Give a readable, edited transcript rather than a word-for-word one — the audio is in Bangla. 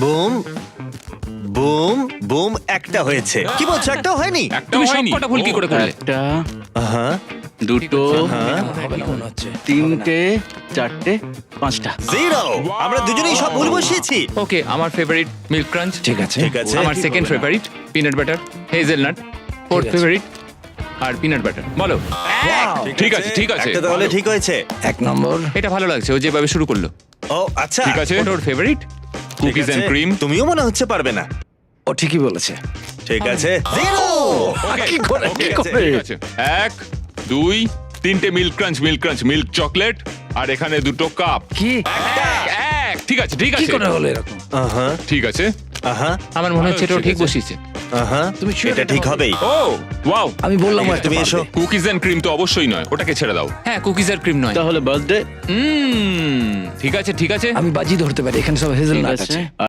বুম বুম বুম, একটা হয়েছে। কি বলছো, একটাও হয়নি? একটা তুমি হয়নি। সবকটা ভুল কি করে করলে? একটা, হ্যাঁ দুটো, হ্যাঁ, তিনটে, চারটে, পাঁচটা। জিরো। আমরা দুজনেই সব ভুল বসিয়েছি। ওকে, আমার ফেভারিট মিল্ক ক্রাঞ্চ, ঠিক আছে। ঠিক আছে। আমার second favourite peanut butter, hazelnut, fourth favourite আর পিনাট বাটার। বলো। ঠিক আছে, ঠিক আছে। একটা তাহলে ঠিক হয়েছে। 1 নম্বর। এটা ভালো লাগছে, ও যেভাবে শুরু করলো। ও আচ্ছা, ঠিক আছে। ওটা ওর ফেভারিট। ঠিক কুকিজ আছে। And cream. তুমিও মনে হচ্ছে পারবে না। ও ঠিকই বলেছে। ঠিক আছে, জিরো। কি করে, কি ঠিক আছে, করে? ঠিক আছে। 1 2 3টে মিল্ক ক্রাঞ্চ, মিল্ক চকলেট, আর এখানে দুটো কাপ। কি এক। ঠিক আছে, ঠিক কি আছে। করে হলো এরকম? আহা ঠিক আছে। আহা আমার মনে হচ্ছে এটাও ঠিক ঠিক আছে। বসিয়েছে। আহা, তুমি sure এটা এটা ঠিক হবে? হবেই। ও ওয়াও। আমি বললাম একটা তুমি এসো। কুকিজ এন্ড ক্রিম তো অবশ্যই নয়, ওটাকে ছেড়ে দাও। হ্যাঁ, কুকিজ আর ক্রিম নয়। তাহলে বার্থডে। ঠিক আছে, ঠিক আছে। আমি বাজি ধরতে পারি, এখানে সব হেজেলনাট আছে।